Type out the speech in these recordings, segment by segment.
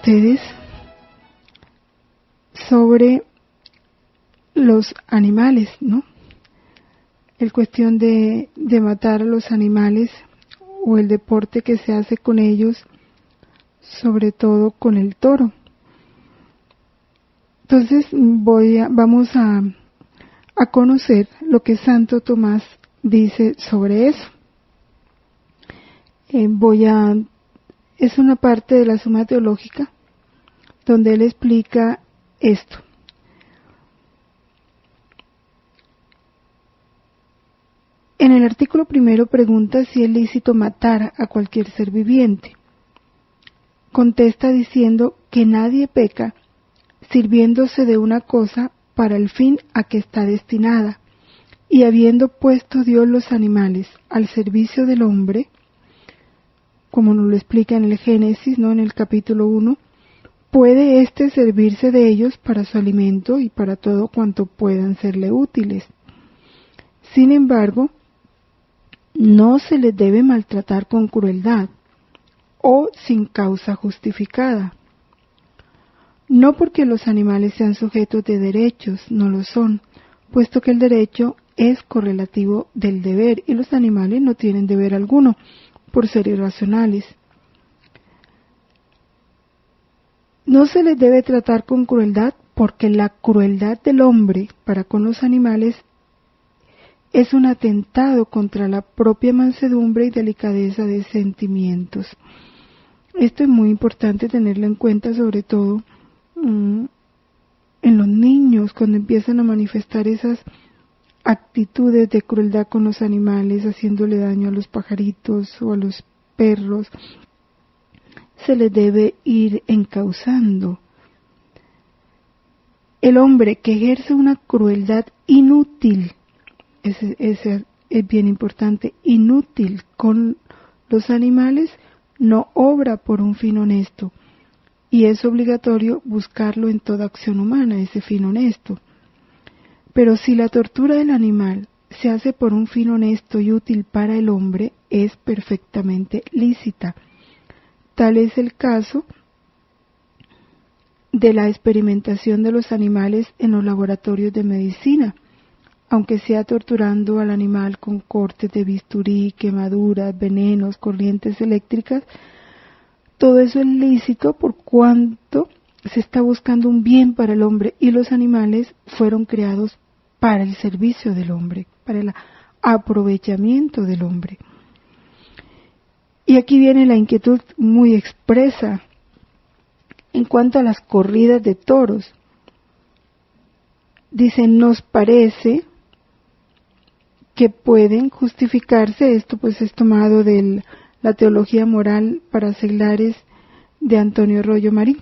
ustedes sobre los animales, ¿no? El cuestión de matar a los animales o el deporte que se hace con ellos, sobre todo con el toro. Entonces vamos a conocer lo que Santo Tomás dice sobre eso. Es una parte de la Suma Teológica donde él explica esto. En el artículo primero pregunta si es lícito matar a cualquier ser viviente. Contesta diciendo que nadie peca sirviéndose de una cosa para el fin a que está destinada, y habiendo puesto Dios los animales al servicio del hombre, como nos lo explica en el Génesis, ¿no? En el capítulo 1, puede éste servirse de ellos para su alimento y para todo cuanto puedan serle útiles. Sin embargo, no se les debe maltratar con crueldad o sin causa justificada. No porque los animales sean sujetos de derechos, no lo son, puesto que el derecho es correlativo del deber y los animales no tienen deber alguno, por ser irracionales. No se les debe tratar con crueldad porque la crueldad del hombre para con los animales es un atentado contra la propia mansedumbre y delicadeza de sentimientos. Esto es muy importante tenerlo en cuenta, sobre todo en los niños, cuando empiezan a manifestar esas actitudes de crueldad con los animales, haciéndole daño a los pajaritos o a los perros, se les debe ir encauzando. El hombre que ejerce una crueldad inútil, ese es bien importante, inútil con los animales, no obra por un fin honesto, y es obligatorio buscarlo en toda acción humana, ese fin honesto. Pero si la tortura del animal se hace por un fin honesto y útil para el hombre, es perfectamente lícita. Tal es el caso de la experimentación de los animales en los laboratorios de medicina, aunque sea torturando al animal con cortes de bisturí, quemaduras, venenos, corrientes eléctricas. Todo eso es lícito por cuanto se está buscando un bien para el hombre y los animales fueron creados para el servicio del hombre, para el aprovechamiento del hombre. Y aquí viene la inquietud muy expresa en cuanto a las corridas de toros. Dicen, nos parece que pueden justificarse, esto pues es tomado de la Teología Moral para Seglares de Antonio Rollo Marín,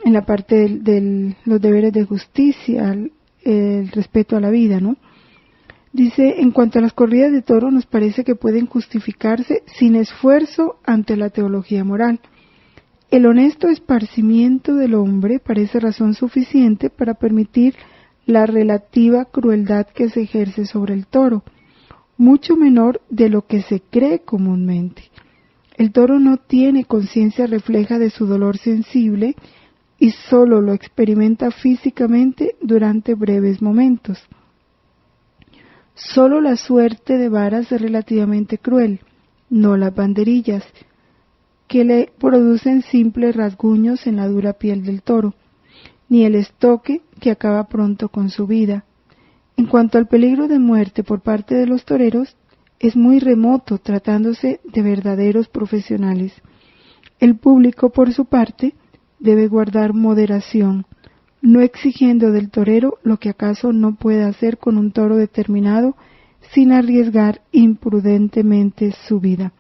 en la parte de los deberes de justicia, el respeto a la vida, ¿no? Dice, en cuanto a las corridas de toros, nos parece que pueden justificarse sin esfuerzo ante la teología moral. El honesto esparcimiento del hombre parece razón suficiente para permitir la relativa crueldad que se ejerce sobre el toro, mucho menor de lo que se cree comúnmente. El toro no tiene conciencia refleja de su dolor sensible y solo lo experimenta físicamente durante breves momentos. Solo la suerte de varas es relativamente cruel, no las banderillas, que le producen simples rasguños en la dura piel del toro, ni el estoque que acaba pronto con su vida. En cuanto al peligro de muerte por parte de los toreros, es muy remoto tratándose de verdaderos profesionales. El público, por su parte, debe guardar moderación, no exigiendo del torero lo que acaso no puede hacer con un toro determinado sin arriesgar imprudentemente su vida.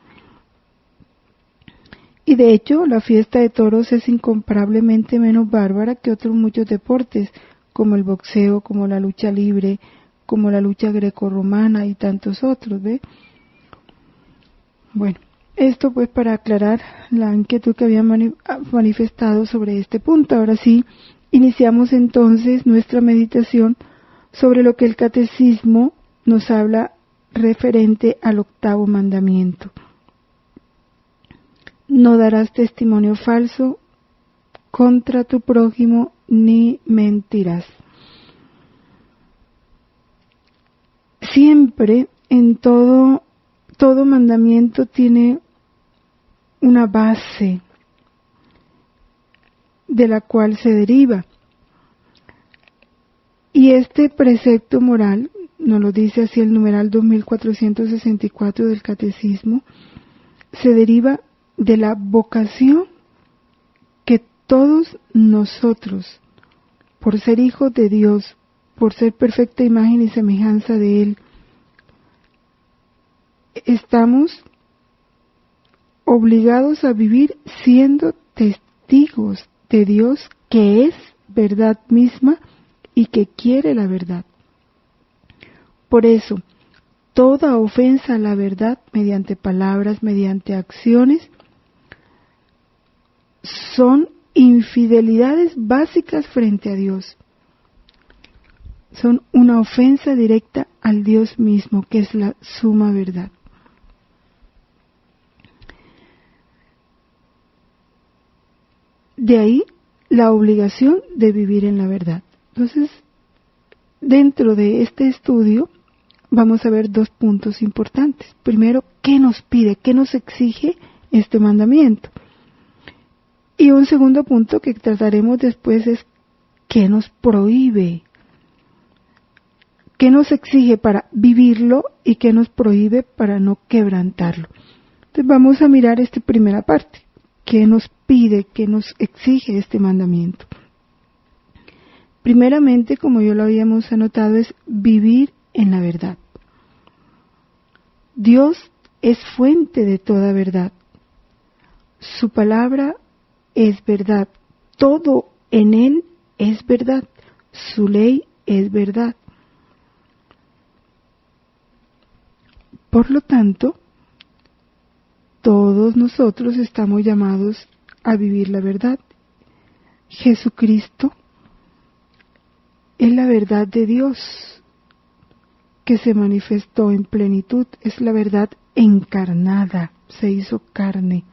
Y de hecho, la fiesta de toros es incomparablemente menos bárbara que otros muchos deportes, como el boxeo, como la lucha libre, como la lucha grecorromana y tantos otros, ¿ve? Bueno, esto pues para aclarar la inquietud que había manifestado sobre este punto. Ahora sí, iniciamos entonces nuestra meditación sobre lo que el catecismo nos habla referente al 8º mandamiento. No darás testimonio falso contra tu prójimo ni mentirás. Siempre en todo mandamiento tiene una base de la cual se deriva. Y este precepto moral, nos lo dice así el numeral 2464 del Catecismo, se deriva de la vocación que todos nosotros, por ser hijos de Dios, por ser perfecta imagen y semejanza de Él, estamos obligados a vivir siendo testigos de Dios, que es verdad misma y que quiere la verdad. Por eso, toda ofensa a la verdad, mediante palabras, mediante acciones, son infidelidades básicas frente a Dios. Son una ofensa directa al Dios mismo, que es la suma verdad. De ahí la obligación de vivir en la verdad. Entonces, dentro de este estudio vamos a ver dos puntos importantes. Primero, ¿qué nos pide, qué nos exige este mandamiento? Y un segundo punto que trataremos después es ¿qué nos prohíbe? ¿Qué nos exige para vivirlo y qué nos prohíbe para no quebrantarlo? Entonces vamos a mirar esta primera parte. ¿Qué nos pide, qué nos exige este mandamiento? Primeramente, como ya lo habíamos anotado, es vivir en la verdad. Dios es fuente de toda verdad. Su palabra es verdad. Todo en Él es verdad. Su ley es verdad. Por lo tanto, todos nosotros estamos llamados a vivir la verdad. Jesucristo es la verdad de Dios que se manifestó en plenitud, es la verdad encarnada, se hizo carne.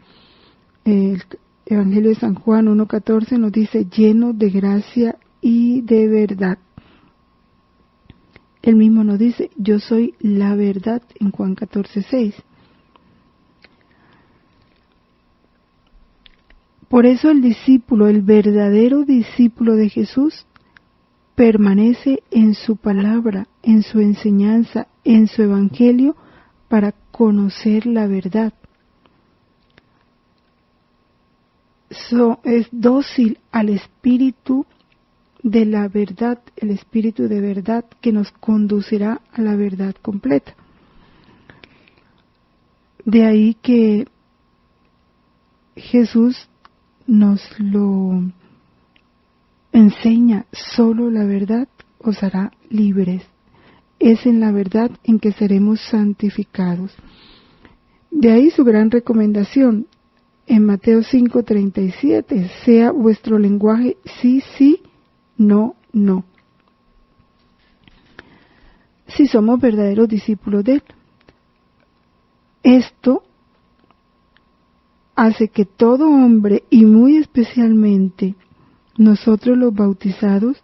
El Evangelio de San Juan 1:14 nos dice lleno de gracia y de verdad. Él mismo nos dice yo soy la verdad en Juan 14:6. Por eso el discípulo, el verdadero discípulo de Jesús, permanece en su palabra, en su enseñanza, en su evangelio, para conocer la verdad. Es dócil al espíritu de la verdad, el espíritu de verdad que nos conducirá a la verdad completa. De ahí que Jesús nos lo enseña, solo la verdad os hará libres. Es en la verdad en que seremos santificados. De ahí su gran recomendación en Mateo 5:37, sea vuestro lenguaje sí, sí, no, no. Si somos verdaderos discípulos de Él. Esto hace que todo hombre, y muy especialmente nosotros los bautizados,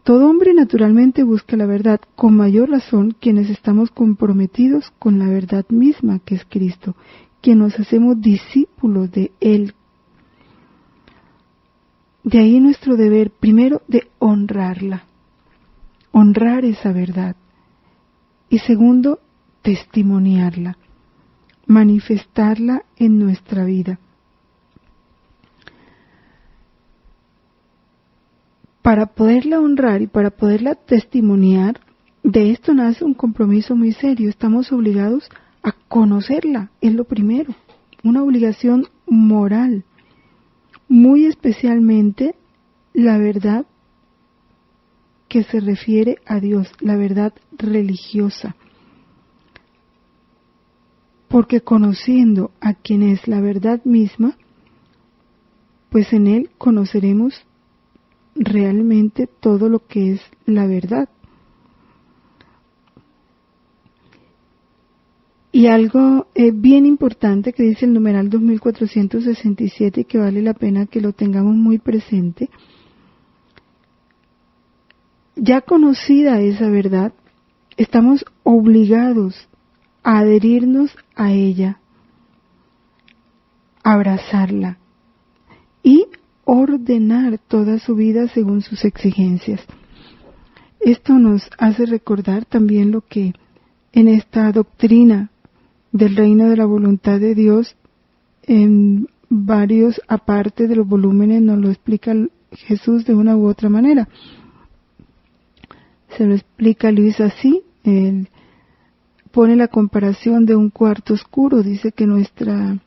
todo hombre naturalmente busca la verdad, con mayor razón quienes estamos comprometidos con la verdad misma que es Cristo, quienes nos hacemos discípulos de Él. De ahí nuestro deber, primero, de honrarla, honrar esa verdad, y segundo, testimoniarla, manifestarla en nuestra vida. Para poderla honrar y para poderla testimoniar, de esto nace un compromiso muy serio. Estamos obligados a conocerla, es lo primero, una obligación moral, muy especialmente la verdad que se refiere a Dios, la verdad religiosa. Porque conociendo a quien es la verdad misma, pues en Él conoceremos realmente todo lo que es la verdad. Y algo bien importante que dice el numeral 2467 y que vale la pena que lo tengamos muy presente. Ya conocida esa verdad, estamos obligados a adherirnos a ella, a abrazarla y ordenar toda su vida según sus exigencias. Esto nos hace recordar también lo que en esta doctrina del reino de la voluntad de Dios, en varios aparte de los volúmenes, nos lo explica Jesús de una u otra manera. Se lo explica Luis así, él pone la comparación de un cuarto oscuro, dice que nuestra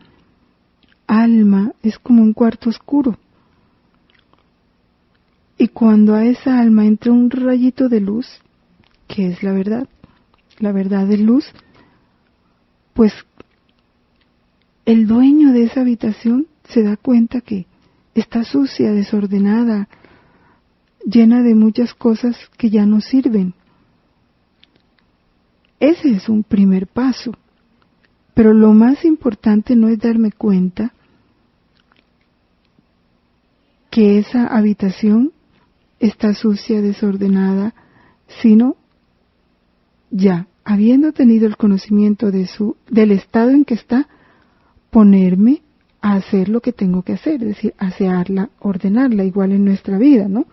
alma es como un cuarto oscuro. Y cuando a esa alma entra un rayito de luz, que es la verdad es luz, pues el dueño de esa habitación se da cuenta que está sucia, desordenada, llena de muchas cosas que ya no sirven. Ese es un primer paso, pero lo más importante no es darme cuenta que esa habitación está sucia, desordenada, sino ya, habiendo tenido el conocimiento del estado en que está, ponerme a hacer lo que tengo que hacer, es decir, asearla, ordenarla, igual en nuestra vida, ¿no?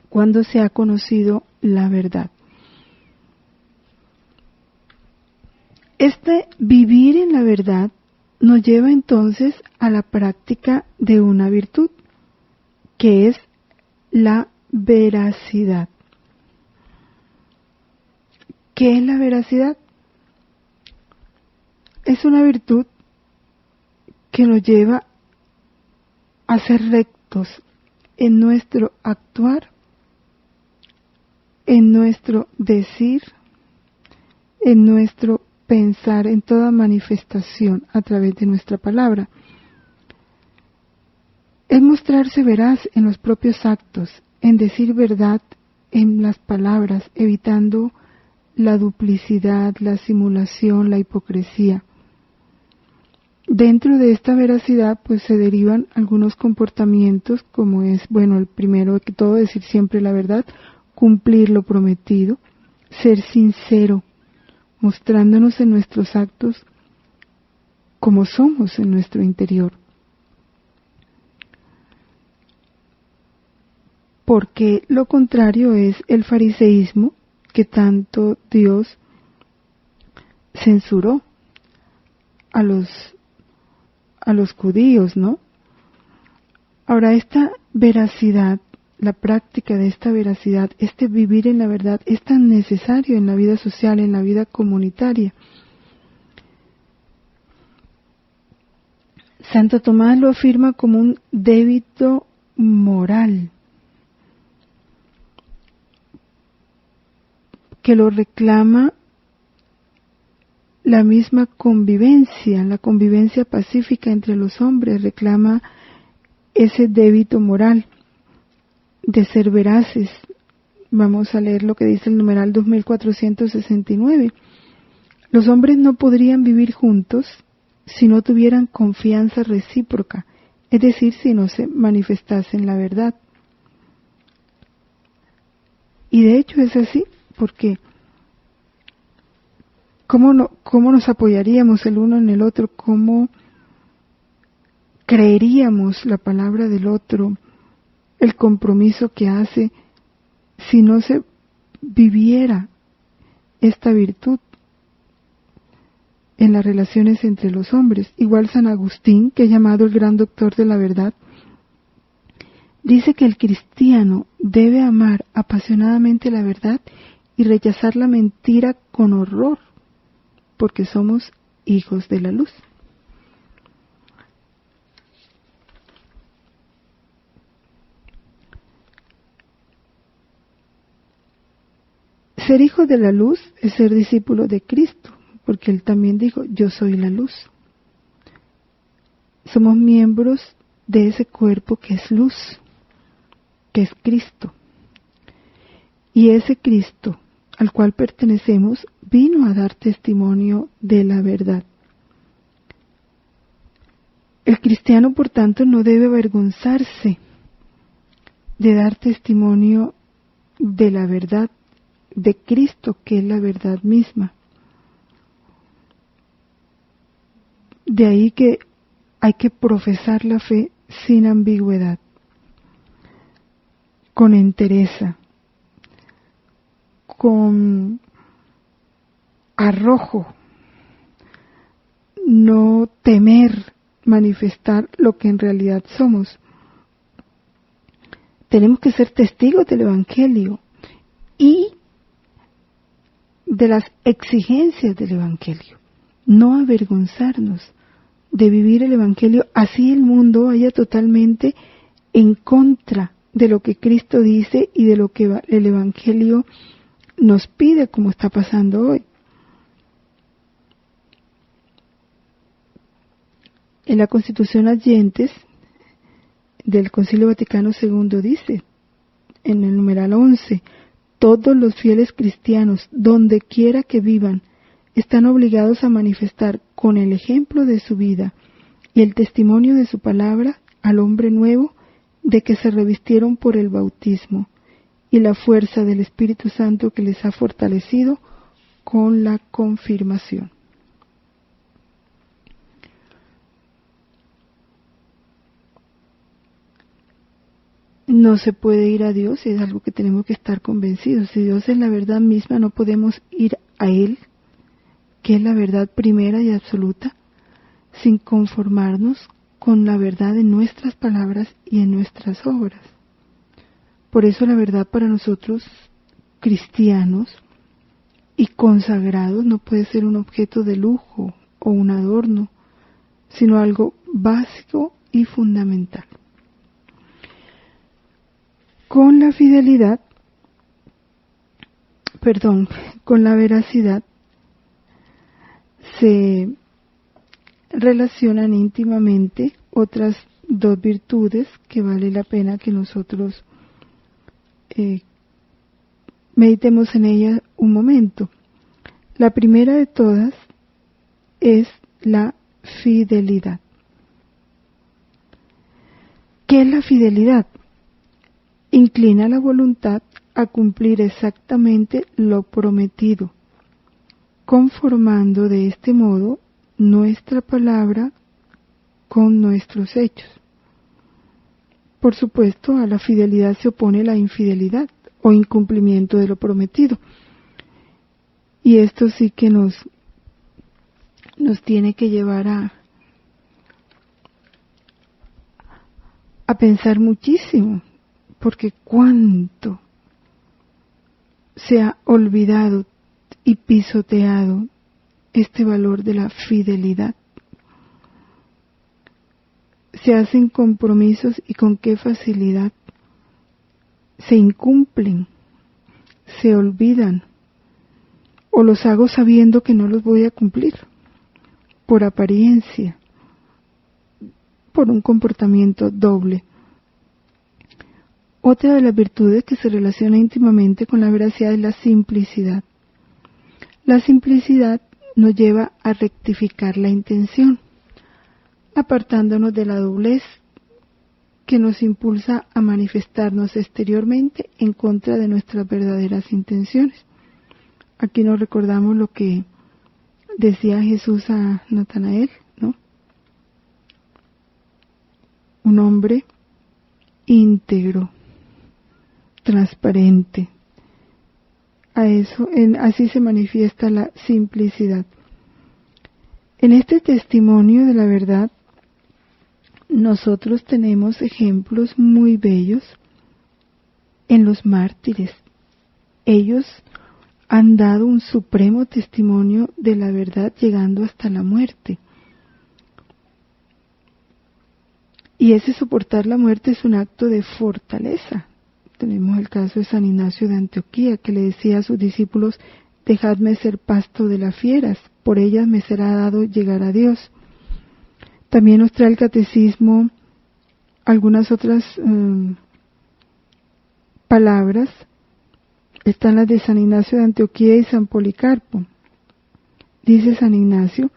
Cuando se ha conocido la verdad. Este vivir en la verdad nos lleva entonces a la práctica de una virtud, que es la veracidad. ¿Qué es la veracidad? Es una virtud que nos lleva a ser rectos en nuestro actuar, en nuestro decir, en nuestro pensar, en toda manifestación a través de nuestra palabra. Es mostrarse veraz en los propios actos, en decir verdad en las palabras, evitando la duplicidad, la simulación, la hipocresía. Dentro de esta veracidad pues se derivan algunos comportamientos como es, bueno, el primero que todo, decir siempre la verdad, cumplir lo prometido, ser sincero, mostrándonos en nuestros actos como somos en nuestro interior. Porque lo contrario es el fariseísmo que tanto Dios censuró a los judíos, ¿no? Ahora, esta veracidad, la práctica de esta veracidad, este vivir en la verdad, es tan necesario en la vida social, en la vida comunitaria. Santo Tomás lo afirma como un débito moral, que lo reclama la misma convivencia, la convivencia pacífica entre los hombres, reclama ese débito moral de ser veraces. Vamos a leer lo que dice el numeral 2469. Los hombres no podrían vivir juntos si no tuvieran confianza recíproca, es decir, si no se manifestasen la verdad. Y de hecho es así, porque ¿cómo nos apoyaríamos el uno en el otro? ¿Cómo creeríamos la palabra del otro, el compromiso que hace, si no se viviera esta virtud en las relaciones entre los hombres? Igual San Agustín, que es llamado el gran doctor de la verdad, dice que el cristiano debe amar apasionadamente la verdad y rechazar la mentira con horror, porque somos hijos de la luz. Ser hijo de la luz es ser discípulo de Cristo, porque Él también dijo, yo soy la luz. Somos miembros de ese cuerpo que es luz, que es Cristo. Y ese Cristo, al cual pertenecemos vino a dar testimonio de la verdad. El cristiano, por tanto, no debe avergonzarse de dar testimonio de la verdad de Cristo, que es la verdad misma. De ahí que hay que profesar la fe sin ambigüedad, con entereza, con arrojo, no temer manifestar lo que en realidad somos. Tenemos que ser testigos del Evangelio y de las exigencias del Evangelio, no avergonzarnos de vivir el Evangelio, así el mundo vaya totalmente en contra de lo que Cristo dice y de lo que el Evangelio nos pide, como está pasando hoy. En la Constitución Adyentes del Concilio Vaticano II dice, en el numeral 11, todos los fieles cristianos, donde quiera que vivan, están obligados a manifestar con el ejemplo de su vida y el testimonio de su palabra al hombre nuevo de que se revistieron por el bautismo y la fuerza del Espíritu Santo que les ha fortalecido con la confirmación. No se puede ir a Dios, es algo que tenemos que estar convencidos. Si Dios es la verdad misma, no podemos ir a Él, que es la verdad primera y absoluta, sin conformarnos con la verdad en nuestras palabras y en nuestras obras. Por eso la verdad para nosotros, cristianos y consagrados, no puede ser un objeto de lujo o un adorno, sino algo básico y fundamental. Con la fidelidad, con la veracidad, se relacionan íntimamente otras dos virtudes que vale la pena que nosotros meditemos en ellas un momento. La primera de todas es la fidelidad. ¿Qué es la fidelidad? Inclina la voluntad a cumplir exactamente lo prometido, conformando de este modo nuestra palabra con nuestros hechos. Por supuesto, a la fidelidad se opone la infidelidad o incumplimiento de lo prometido. Y esto sí que nos tiene que llevar a pensar muchísimo, porque cuánto se ha olvidado y pisoteado este valor de la fidelidad. Se hacen compromisos y con qué facilidad se incumplen, se olvidan, o los hago sabiendo que no los voy a cumplir, por apariencia, por un comportamiento doble. Otra de las virtudes que se relaciona íntimamente con la veracidad es la simplicidad. La simplicidad nos lleva a rectificar la intención, apartándonos de la doblez que nos impulsa a manifestarnos exteriormente en contra de nuestras verdaderas intenciones. Aquí nos recordamos lo que decía Jesús a Natanael, ¿no? Un hombre íntegro, transparente. Así se manifiesta la simplicidad. En este testimonio de la verdad, nosotros tenemos ejemplos muy bellos en los mártires. Ellos han dado un supremo testimonio de la verdad llegando hasta la muerte. Y ese soportar la muerte es un acto de fortaleza. Tenemos el caso de San Ignacio de Antioquía, que le decía a sus discípulos: dejadme ser pasto de las fieras, por ellas me será dado llegar a Dios. También nos trae el catecismo algunas otras palabras Están las de San Ignacio de Antioquía y San Policarpo. Dice San Ignacio: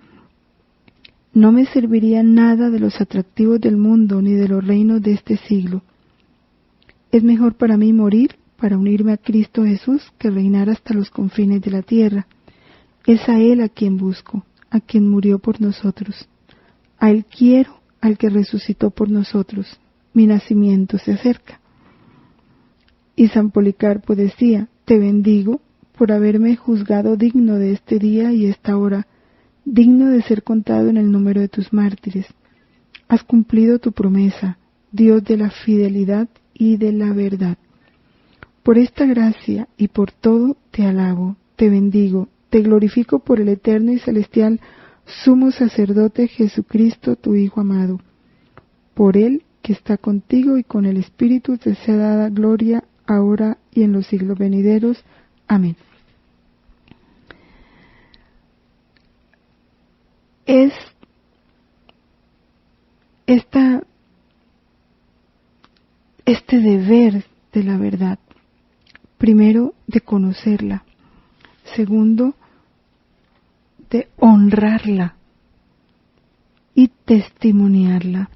no me serviría nada de los atractivos del mundo ni de los reinos de este siglo. Es mejor para mí morir para unirme a Cristo Jesús que reinar hasta los confines de la tierra. Es a Él a quien busco, a quien murió por nosotros. A Él quiero, al que resucitó por nosotros. Mi nacimiento se acerca. Y San Policarpo decía: te bendigo por haberme juzgado digno de este día y esta hora, digno de ser contado en el número de tus mártires. Has cumplido tu promesa, Dios de la fidelidad y de la verdad. Por esta gracia y por todo te alabo, te bendigo, te glorifico por el eterno y celestial sumo sacerdote Jesucristo, tu Hijo amado. Por Él, que está contigo y con el Espíritu, te sea dada gloria, ahora y en los siglos venideros. Amén. Es este deber de la verdad, primero de conocerla, segundo de honrarla y testimoniarla.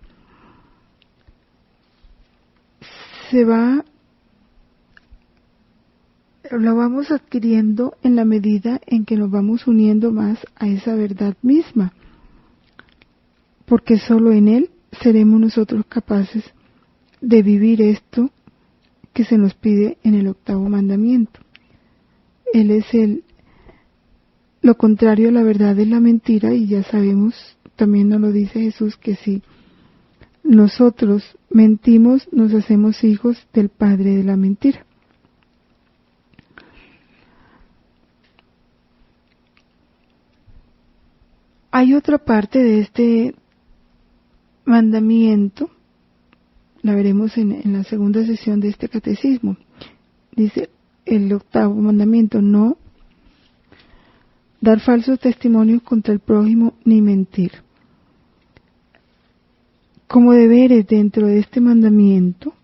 Lo vamos adquiriendo en la medida en que nos vamos uniendo más a esa verdad misma, porque solo en Él seremos nosotros capaces de vivir esto que se nos pide en el 8º mandamiento. Él es lo contrario a la verdad es la mentira, y ya sabemos, también nos lo dice Jesús, que si nosotros mentimos, nos hacemos hijos del padre de la mentira. Hay otra parte de este mandamiento, la veremos en la segunda sesión de este catecismo. Dice el 8º mandamiento: no dar falsos testimonios contra el prójimo ni mentir. Como deberes dentro de este mandamiento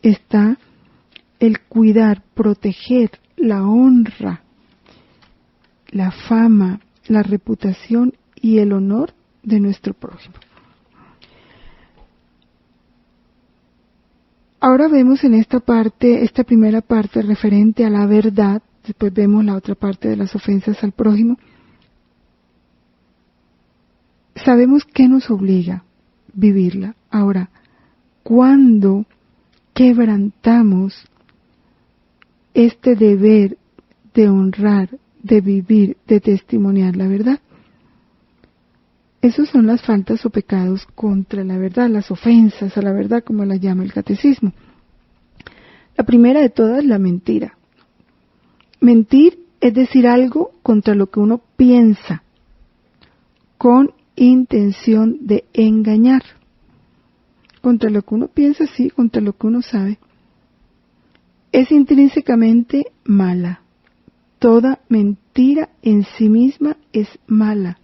está el cuidar, proteger la honra, la fama, la reputación y el honor de nuestro prójimo. Ahora vemos en esta primera parte referente a la verdad, después vemos la otra parte de las ofensas al prójimo. Sabemos qué nos obliga vivirla. Ahora, ¿cuándo quebrantamos este deber de honrar, de vivir, de testimoniar la verdad? Esas son las faltas o pecados contra la verdad, las ofensas a la verdad, como las llama el catecismo. La primera de todas es la mentira. Mentir es decir algo contra lo que uno piensa, con intención de engañar. Contra lo que uno piensa, sí, contra lo que uno sabe. Es intrínsecamente mala. Toda mentira en sí misma es mala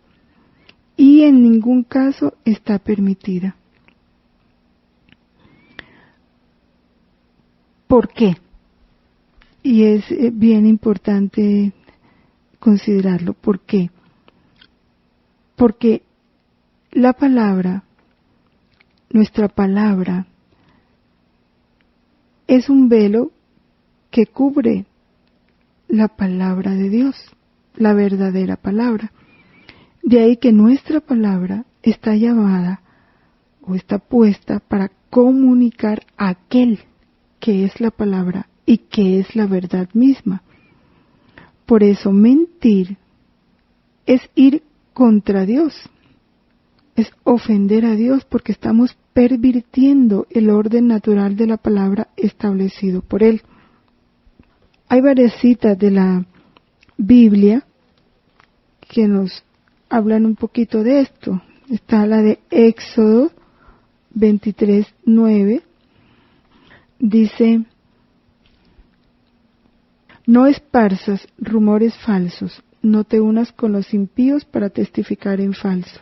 y en ningún caso está permitida. ¿Por qué? Y es bien importante considerarlo. ¿Por qué? Porque la palabra, nuestra palabra, es un velo que cubre la palabra de Dios, la verdadera palabra. De ahí que nuestra palabra está llamada o está puesta para comunicar a aquel que es la palabra y que es la verdad misma. Por eso mentir es ir contra Dios, es ofender a Dios, porque estamos pervirtiendo el orden natural de la palabra establecido por Él. Hay varias citas de la Biblia que nos hablan un poquito de esto. Está la de Éxodo 23:9. Dice: no esparzas rumores falsos, no te unas con los impíos para testificar en falso.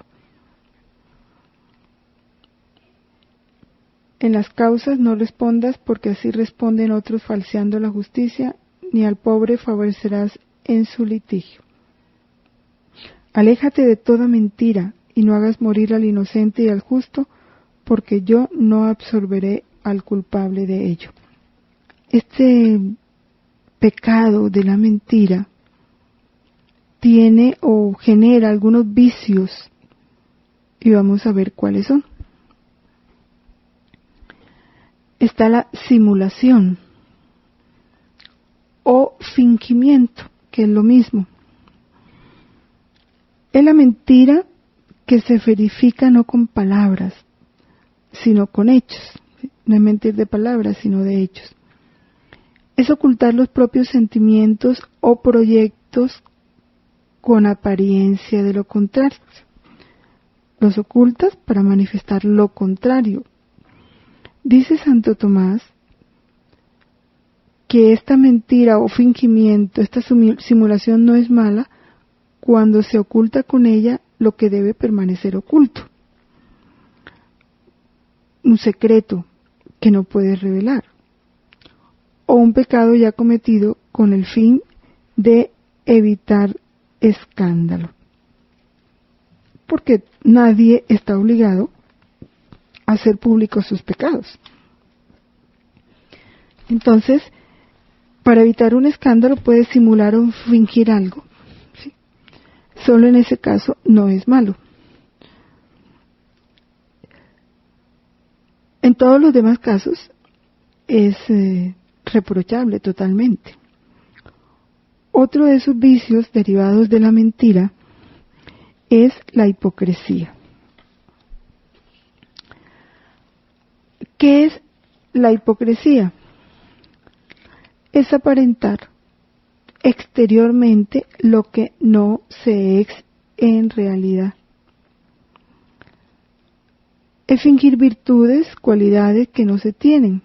En las causas no respondas, porque así responden otros falseando la justicia, ni al pobre favorecerás en su litigio. Aléjate de toda mentira, y no hagas morir al inocente y al justo, porque yo no absorberé al culpable de ello. Este pecado de la mentira tiene o genera algunos vicios, y vamos a ver cuáles son. Está la simulación o fingimiento, que es lo mismo. Es la mentira que se verifica no con palabras, sino con hechos. No es mentir de palabras, sino de hechos. Es ocultar los propios sentimientos o proyectos con apariencia de lo contrario. Los ocultas para manifestar lo contrario. Dice Santo Tomás que esta mentira o fingimiento, esta simulación no es mala cuando se oculta con ella lo que debe permanecer oculto. Un secreto que no puedes revelar. O un pecado ya cometido con el fin de evitar escándalo. Porque nadie está obligado a hacer públicos sus pecados. Entonces, para evitar un escándalo puedes simular o fingir algo. ¿Sí? Solo en ese caso no es malo. En todos los demás casos es reprochable totalmente. Otro de esos vicios derivados de la mentira es la hipocresía. ¿Qué es la hipocresía? Es aparentar exteriormente lo que no se es en realidad. Es fingir virtudes, cualidades que no se tienen,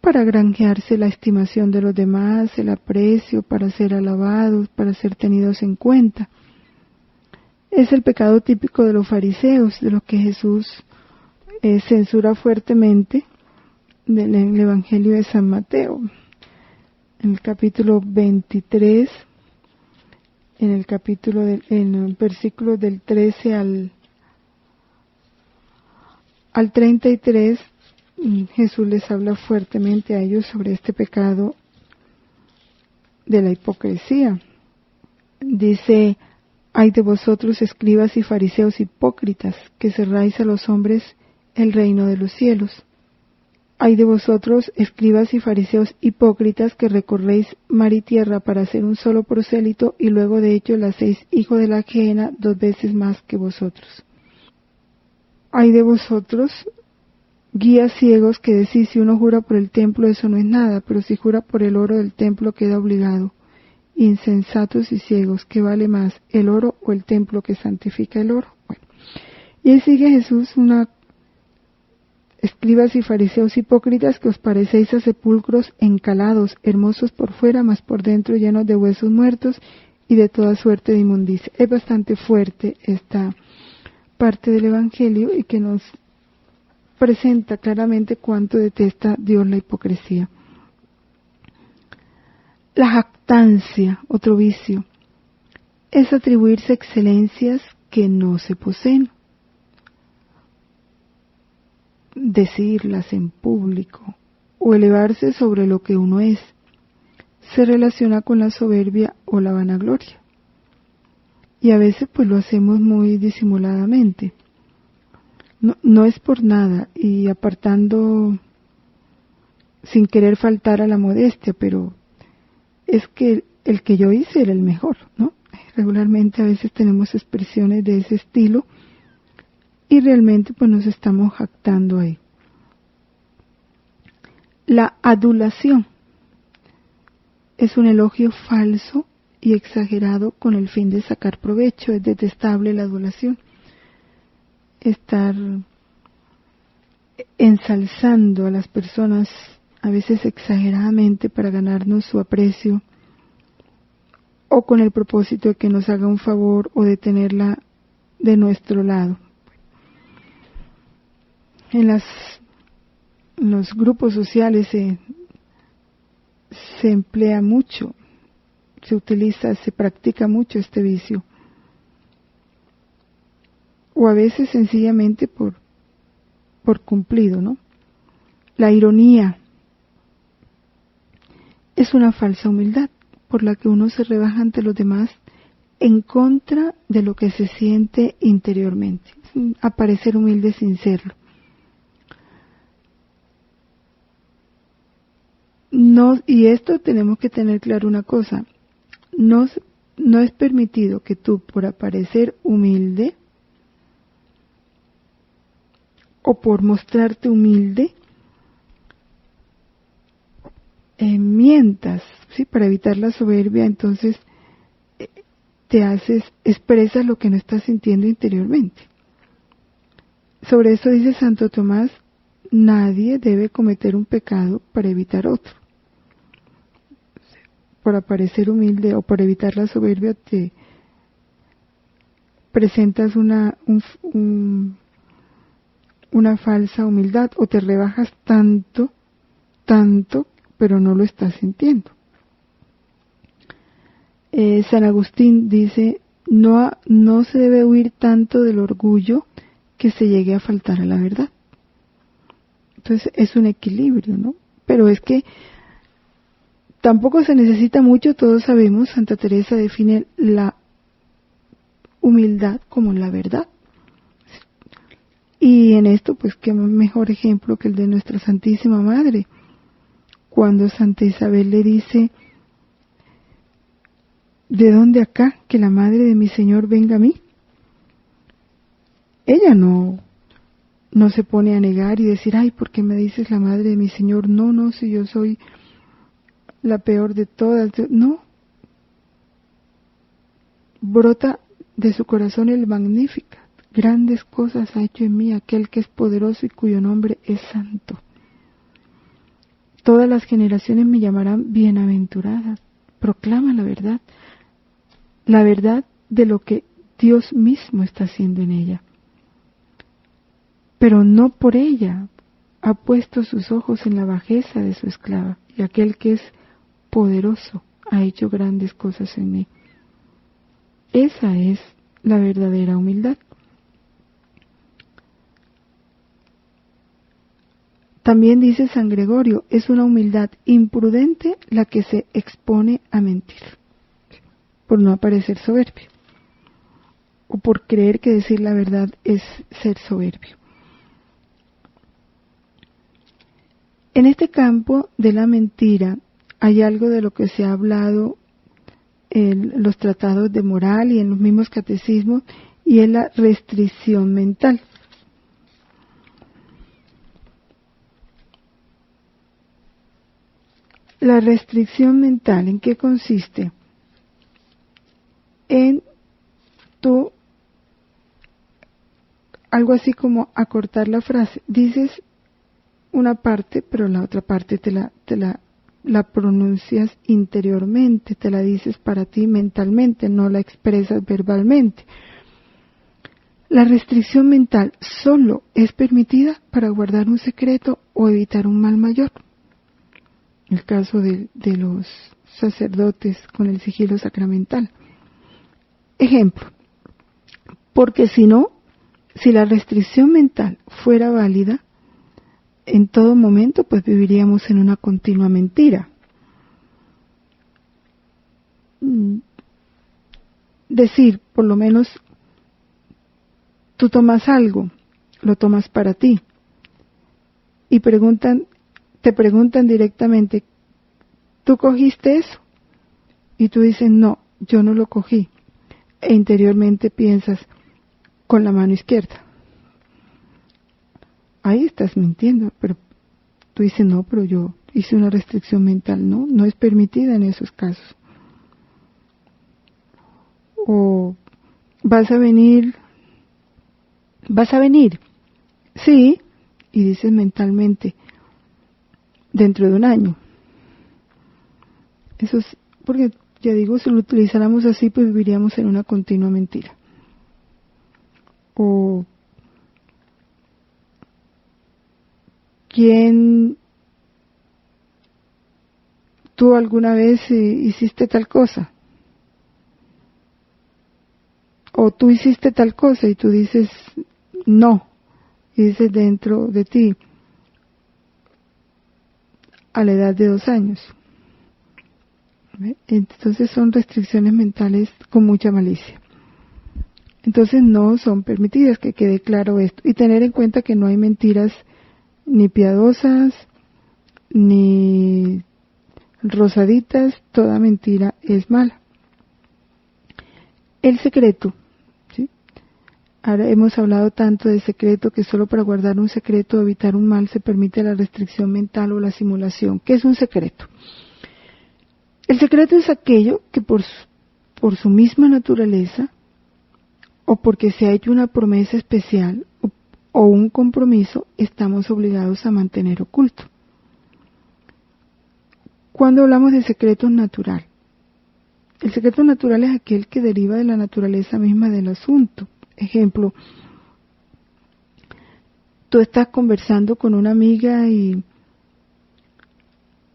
para granjearse la estimación de los demás, el aprecio, para ser alabados, para ser tenidos en cuenta. Es el pecado típico de los fariseos, de los que Jesús censura fuertemente del Evangelio de San Mateo. En el capítulo 23, en el versículo del 13 al 33, Jesús les habla fuertemente a ellos sobre este pecado de la hipocresía. Dice: «Ay de vosotros, escribas y fariseos hipócritas, que cerráis a los hombres el reino de los cielos. Ay de vosotros, escribas y fariseos hipócritas, que recorréis mar y tierra para hacer un solo prosélito, y luego de hecho le hacéis hijo de la gehenna 2 veces más que vosotros. Ay de vosotros, guías ciegos, que decís: si uno jura por el templo, eso no es nada, pero si jura por el oro del templo, queda obligado. Insensatos y ciegos, ¿qué vale más, el oro o el templo que santifica el oro?». Bueno, y ahí sigue Jesús: escribas y fariseos hipócritas, que os parecéis a sepulcros encalados, hermosos por fuera, mas por dentro llenos de huesos muertos y de toda suerte de inmundicia. Es bastante fuerte esta parte del Evangelio, y que nos presenta claramente cuánto detesta Dios la hipocresía. La jactancia, otro vicio, es atribuirse excelencias que no se poseen, decirlas en público o elevarse sobre lo que uno es. Se relaciona con la soberbia o la vanagloria, y a veces pues lo hacemos muy disimuladamente. No es por nada, y apartando, sin querer faltar a la modestia, pero es que el que yo hice era el mejor, ¿no? Regularmente a veces tenemos expresiones de ese estilo, y realmente pues nos estamos jactando ahí. La adulación es un elogio falso y exagerado con el fin de sacar provecho. Es detestable la adulación. Estar ensalzando a las personas, a veces exageradamente, para ganarnos su aprecio, o con el propósito de que nos haga un favor o de tenerla de nuestro lado. En los grupos sociales se emplea mucho, se utiliza, se practica mucho este vicio. O a veces sencillamente por cumplido, ¿no? La ironía es una falsa humildad por la que uno se rebaja ante los demás en contra de lo que se siente interiormente. Aparecer humilde sin serlo. No, y esto tenemos que tener claro una cosa, no es permitido que tú, por aparecer humilde o por mostrarte humilde, mientas, ¿sí? Para evitar la soberbia, entonces expresas lo que no estás sintiendo interiormente. Sobre eso dice Santo Tomás, nadie debe cometer un pecado para evitar otro. Por aparecer humilde o por evitar la soberbia te presentas una falsa humildad o te rebajas tanto, pero no lo estás sintiendo. San Agustín dice, no se debe huir tanto del orgullo que se llegue a faltar a la verdad. Entonces es un equilibrio, ¿no? Pero es que tampoco se necesita mucho, todos sabemos, Santa Teresa define la humildad como la verdad. Y en esto, pues, qué mejor ejemplo que el de nuestra Santísima Madre. Cuando Santa Isabel le dice, ¿de dónde acá que la madre de mi Señor venga a mí? Ella no se pone a negar y decir, ay, ¿por qué me dices la madre de mi Señor? No, si yo soy la peor de todas. No. Brota de su corazón el Magnificat. Grandes cosas ha hecho en mí aquel que es poderoso y cuyo nombre es santo. Todas las generaciones me llamarán bienaventurada. Proclama la verdad de lo que Dios mismo está haciendo en ella. Pero no por ella ha puesto sus ojos en la bajeza de su esclava, y aquel que es poderoso ha hecho grandes cosas en mí. Esa es la verdadera humildad. También dice San Gregorio, es una humildad imprudente la que se expone a mentir, por no parecer soberbio, o por creer que decir la verdad es ser soberbio. En este campo de la mentira hay algo de lo que se ha hablado en los tratados de moral y en los mismos catecismos, y es la restricción mental. La restricción mental, ¿en qué consiste? En algo así como acortar la frase. Dices una parte, pero la otra parte te la pronuncias interiormente, te la dices para ti mentalmente, no la expresas verbalmente. La restricción mental solo es permitida para guardar un secreto o evitar un mal mayor. El caso de los sacerdotes con el sigilo sacramental. Ejemplo, porque si la restricción mental fuera válida, en todo momento pues viviríamos en una continua mentira. Decir, por lo menos, tú tomas algo, lo tomas para ti, y te preguntan directamente, ¿tú cogiste eso? Y tú dices, no, yo no lo cogí. E interiormente piensas, con la mano izquierda. Ahí estás mintiendo, pero tú dices, no, pero yo hice una restricción mental. No es permitida en esos casos. O vas a venir, sí, y dices mentalmente, dentro de un año. Eso es, porque ya digo, si lo utilizáramos así, pues viviríamos en una continua mentira. O tú alguna vez hiciste tal cosa, o tú hiciste tal cosa y tú dices no, y dices dentro de ti a la edad de 2 años. Entonces son restricciones mentales con mucha malicia. Entonces no son permitidas, que quede claro esto. Y tener en cuenta que no hay mentiras ni piadosas, ni rosaditas, toda mentira es mala. El secreto, ¿sí? Ahora hemos hablado tanto de secreto que solo para guardar un secreto o evitar un mal se permite la restricción mental o la simulación. ¿Qué es un secreto? El secreto es aquello que por su misma naturaleza o porque se ha hecho una promesa especial o un compromiso estamos obligados a mantener oculto. Cuando hablamos de secreto natural, el secreto natural es aquel que deriva de la naturaleza misma del asunto. Ejemplo, tú estás conversando con una amiga y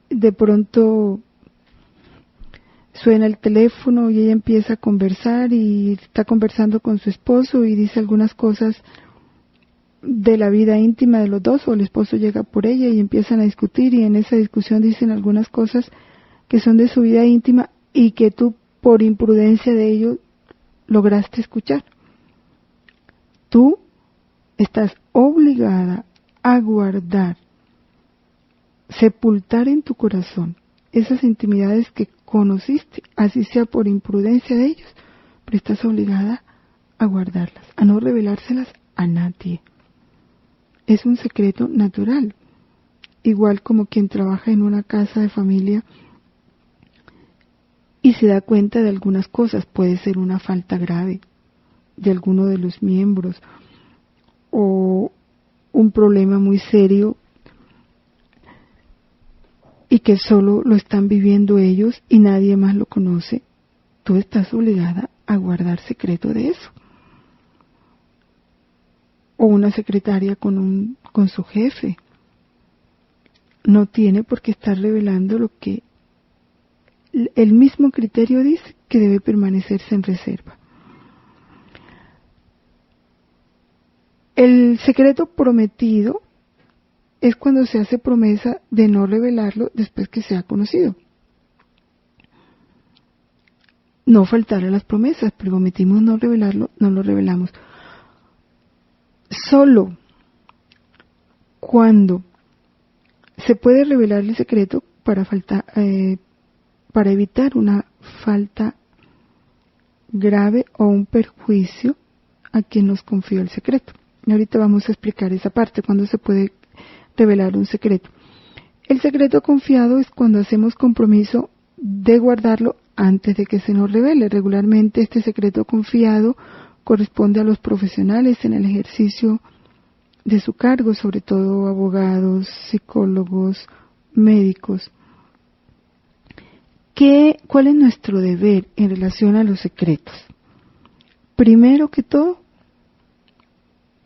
de pronto suena el teléfono y ella empieza a conversar y está conversando con su esposo y dice algunas cosas de la vida íntima de los dos, o el esposo llega por ella y empiezan a discutir y en esa discusión dicen algunas cosas que son de su vida íntima y que tú por imprudencia de ello lograste escuchar. Tú estás obligada a guardar, sepultar en tu corazón esas intimidades que conociste, así sea por imprudencia de ellos, pero estás obligada a guardarlas, a no revelárselas a nadie. Es un secreto natural, igual como quien trabaja en una casa de familia y se da cuenta de algunas cosas, puede ser una falta grave de alguno de los miembros o un problema muy serio y que solo lo están viviendo ellos y nadie más lo conoce. Tú estás obligada a guardar secreto de eso. O una secretaria con su jefe no tiene por qué estar revelando lo que el mismo criterio dice que debe permanecerse en reserva. El secreto prometido es cuando se hace promesa de no revelarlo después que sea conocido. No faltar a las promesas, prometimos no revelarlo, no lo revelamos. Solo cuando se puede revelar el secreto para evitar una falta grave o un perjuicio a quien nos confió el secreto. Y ahorita vamos a explicar esa parte, cuando se puede revelar un secreto. El secreto confiado es cuando hacemos compromiso de guardarlo antes de que se nos revele. Regularmente este secreto confiado corresponde a los profesionales en el ejercicio de su cargo, sobre todo abogados, psicólogos, médicos. ¿Cuál es nuestro deber en relación a los secretos? Primero que todo,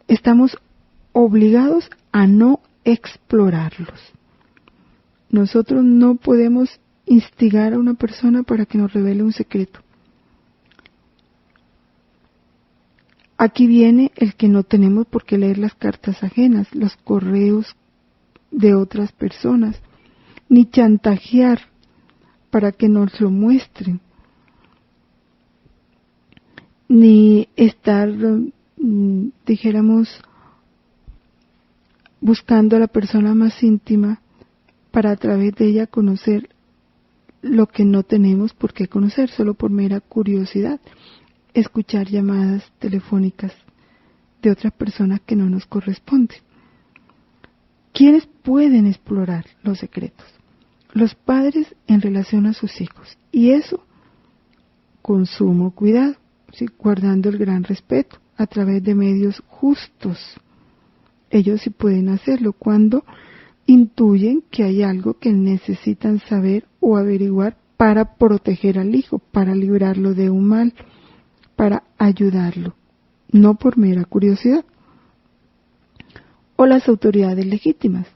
estamos obligados a no explorarlos. Nosotros no podemos instigar a una persona para que nos revele un secreto. Aquí viene el que no tenemos por qué leer las cartas ajenas, los correos de otras personas, ni chantajear para que nos lo muestren, ni estar, dijéramos, buscando a la persona más íntima para a través de ella conocer lo que no tenemos por qué conocer, solo por mera curiosidad. Escuchar llamadas telefónicas de otras personas que no nos corresponden. ¿Quiénes pueden explorar los secretos? Los padres en relación a sus hijos. Y eso con sumo cuidado, ¿sí? Guardando el gran respeto a través de medios justos. Ellos sí pueden hacerlo cuando intuyen que hay algo que necesitan saber o averiguar para proteger al hijo, para librarlo de un mal, para ayudarlo, no por mera curiosidad. O las autoridades legítimas,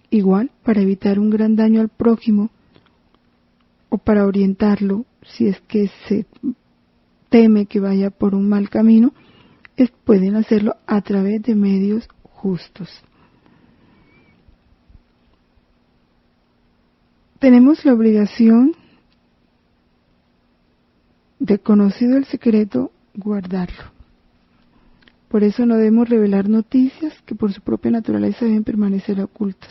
igual para evitar un gran daño al prójimo o para orientarlo si es que se teme que vaya por un mal camino, pueden hacerlo a través de medios justos. Tenemos la obligación de, conocido el secreto, guardarlo. Por eso no debemos revelar noticias que por su propia naturaleza deben permanecer ocultas.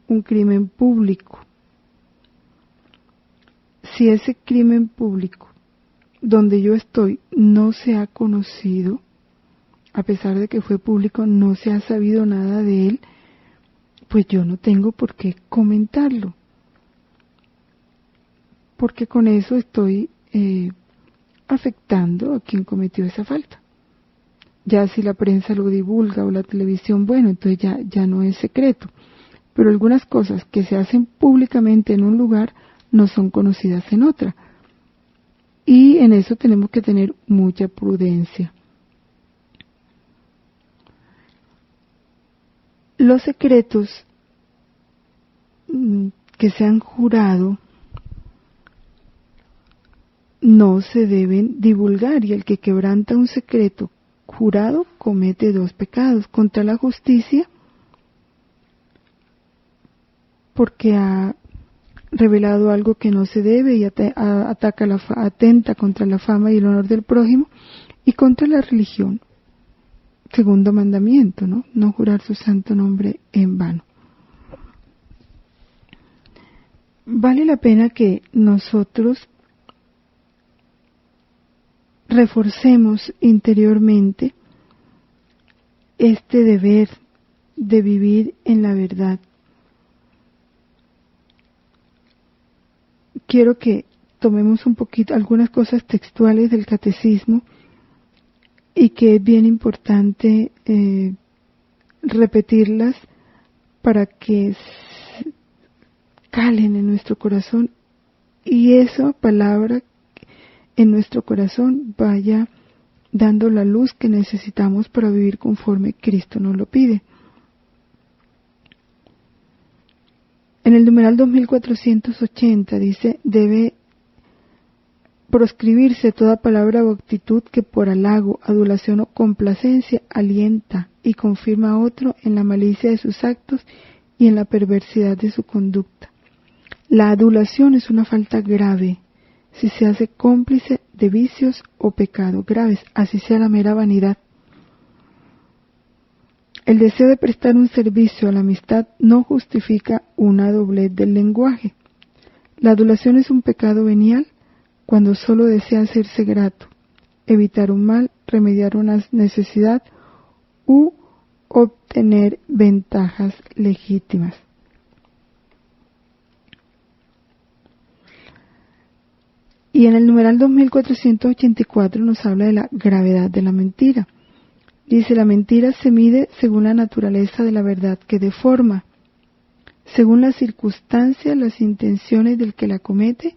Un crimen público. Si ese crimen público donde yo estoy no se ha conocido, a pesar de que fue público, no se ha sabido nada de él, pues yo no tengo por qué comentarlo. Porque con eso estoy afectando a quien cometió esa falta. Ya si la prensa lo divulga o la televisión, bueno, entonces ya no es secreto. Pero algunas cosas que se hacen públicamente en un lugar no son conocidas en otra. Y en eso tenemos que tener mucha prudencia. Los secretos que se han jurado no se deben divulgar, y el que quebranta un secreto jurado comete 2 pecados: contra la justicia, porque ha revelado algo que no se debe y atenta contra la fama y el honor del prójimo, y contra la religión. Segundo mandamiento, no jurar su santo nombre en vano. Vale la pena que nosotros reforcemos interiormente este deber de vivir en la verdad. Quiero que tomemos un poquito algunas cosas textuales del catecismo, y que es bien importante repetirlas para que calen en nuestro corazón, y esa palabra en nuestro corazón vaya dando la luz que necesitamos para vivir conforme Cristo nos lo pide. En el numeral 2480 dice: debe proscribirse toda palabra o actitud que por halago, adulación o complacencia alienta y confirma a otro en la malicia de sus actos y en la perversidad de su conducta. La adulación es una falta grave si se hace cómplice de vicios o pecados graves, así sea la mera vanidad. El deseo de prestar un servicio a la amistad no justifica una doblez del lenguaje. La adulación es un pecado venial cuando solo desea hacerse grato, evitar un mal, remediar una necesidad u obtener ventajas legítimas. Y en el numeral 2484 nos habla de la gravedad de la mentira. Dice: la mentira se mide según la naturaleza de la verdad que deforma, según las circunstancias, las intenciones del que la comete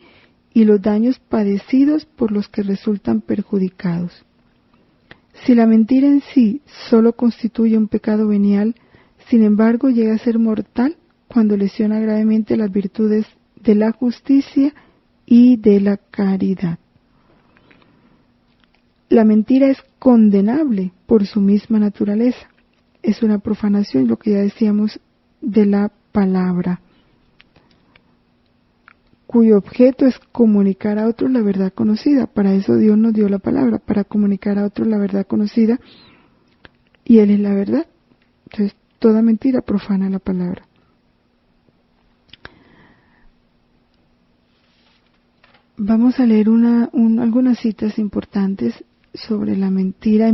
y los daños padecidos por los que resultan perjudicados. Si la mentira en sí solo constituye un pecado venial, sin embargo llega a ser mortal cuando lesiona gravemente las virtudes de la justicia y de la caridad. La mentira es condenable por su misma naturaleza. Es una profanación, lo que ya decíamos, de la palabra, cuyo objeto es comunicar a otros la verdad conocida. Para eso Dios nos dio la palabra, para comunicar a otros la verdad conocida, y Él es la verdad. Entonces, toda mentira profana la palabra. Vamos a leer algunas citas importantes sobre la mentira.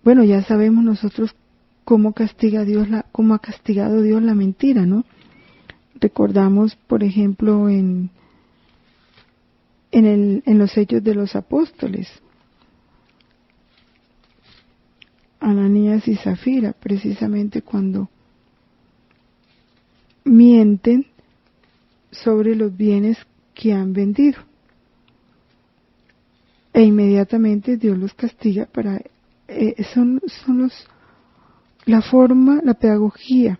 Bueno, ya sabemos nosotros cómo ha castigado Dios la mentira, ¿no? Recordamos, por ejemplo, en los Hechos de los Apóstoles, Ananías y Zafira, precisamente cuando mienten sobre los bienes que han vendido. E inmediatamente Dios los castiga la forma, la pedagogía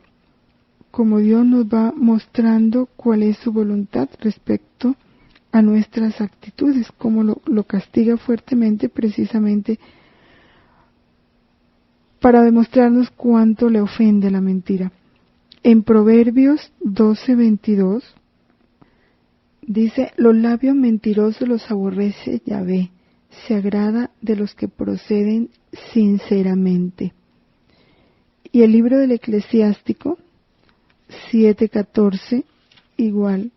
como Dios nos va mostrando cuál es su voluntad respecto a nuestras actitudes, como lo castiga fuertemente precisamente para demostrarnos cuánto le ofende la mentira. En Proverbios 12:22 dice: los labios mentirosos los aborrece Yahvé, se agrada de los que proceden sinceramente. Y el libro del Eclesiástico 7:14 igual: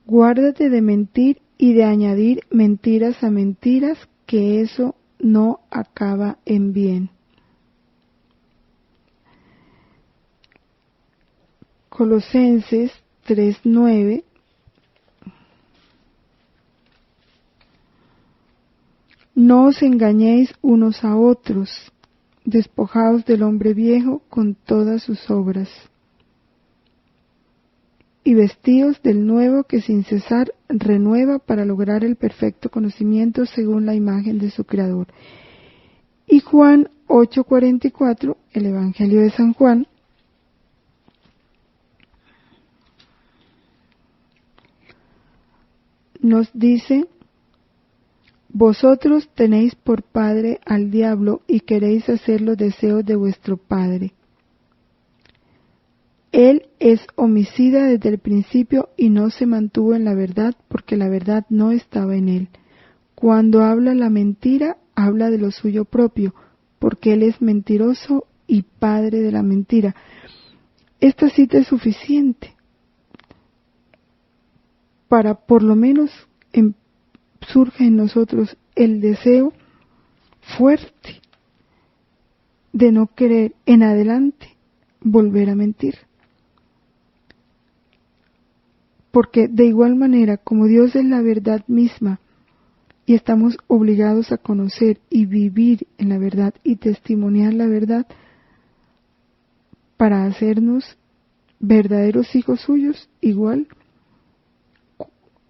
guárdate de mentir y de añadir mentiras a mentiras, que eso no acaba en bien. Colosenses 3:9: no os engañéis unos a otros, despojaos del hombre viejo con todas sus obras, y vestíos del nuevo que sin cesar renueva para lograr el perfecto conocimiento según la imagen de su Creador. Y Juan 8:44, el Evangelio de San Juan, nos dice: vosotros tenéis por padre al diablo y queréis hacer los deseos de vuestro padre. Él es homicida desde el principio y no se mantuvo en la verdad, porque la verdad no estaba en él. Cuando habla la mentira, habla de lo suyo propio, porque él es mentiroso y padre de la mentira. Esta cita es suficiente para, por lo menos, surge en nosotros el deseo fuerte de no querer en adelante volver a mentir. Porque de igual manera, como Dios es la verdad misma y estamos obligados a conocer y vivir en la verdad y testimoniar la verdad para hacernos verdaderos hijos suyos, igual,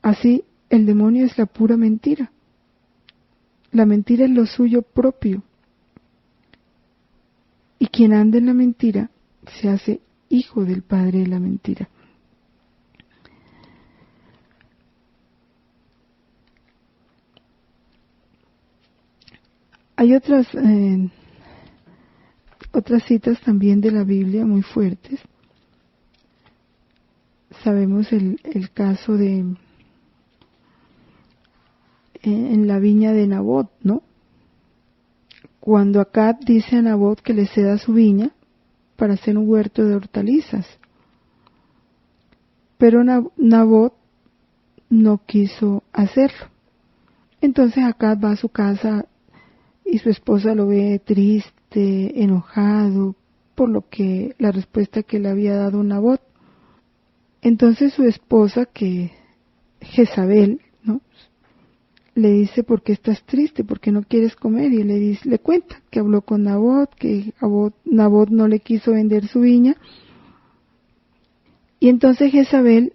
así el demonio es la pura mentira. La mentira es lo suyo propio. Y quien anda en la mentira se hace hijo del padre de la mentira. Hay otras citas también de la Biblia muy fuertes. Sabemos el caso de en la viña de Nabot, ¿no? Cuando Acab dice a Nabot que le ceda su viña para hacer un huerto de hortalizas. Pero Nabot no quiso hacerlo. Entonces Acab va a su casa y su esposa lo ve triste, enojado, por la respuesta que le había dado Nabot. Entonces su esposa, que Jezabel, ¿no?, le dice: ¿por qué estás triste? ¿Por qué no quieres comer? Y le cuenta que habló con Nabot, que Nabot no le quiso vender su viña. Y entonces Jezabel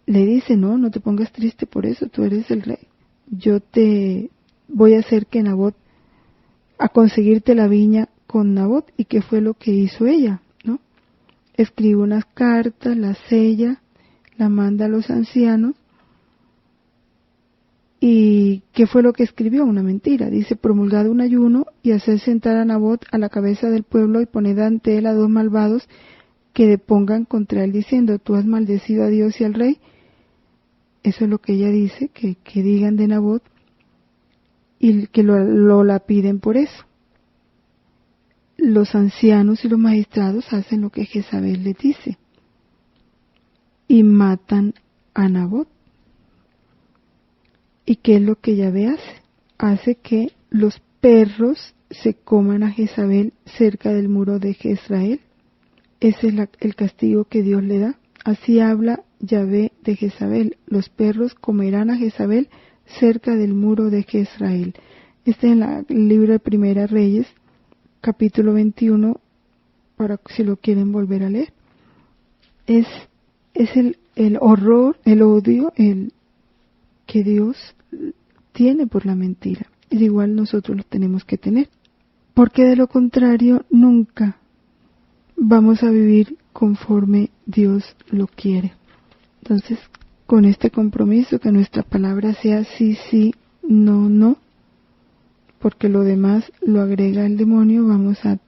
le dice: no te pongas triste por eso, tú eres el rey. Yo te voy a hacer que Nabot, a conseguirte la viña con Nabot. ¿Y qué fue lo que hizo ella? ¿No? Escribe unas cartas, la sella, la manda a los ancianos. ¿Y qué fue lo que escribió? Una mentira. Dice: promulgad un ayuno y haced sentar a Nabot a la cabeza del pueblo y poned ante él a 2 malvados que depongan contra él diciendo: tú has maldecido a Dios y al rey. Eso es lo que ella dice, que digan de Nabot, y que lo lapiden por eso. Los ancianos y los magistrados hacen lo que Jezabel les dice y matan a Nabot. ¿Y qué es lo que Yahvé hace? Hace que los perros se coman a Jezabel cerca del muro de Jezreel. Ese es el castigo que Dios le da. Así habla Yahvé de Jezabel: los perros comerán a Jezabel cerca del muro de Jezreel. Este es el libro de Primera Reyes, capítulo 21, para si lo quieren volver a leer. Es el horror, el odio, que Dios tiene por la mentira. Y igual nosotros lo tenemos que tener. Porque de lo contrario nunca vamos a vivir conforme Dios lo quiere. Entonces, con este compromiso, que nuestra palabra sea sí, sí, no, no, porque lo demás lo agrega el demonio, vamos a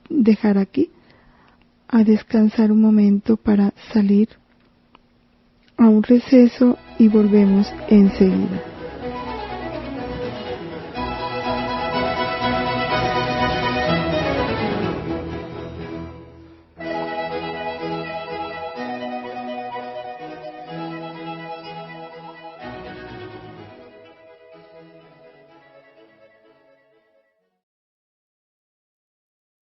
dejar aquí, a descansar un momento para salir a un receso y volvemos enseguida.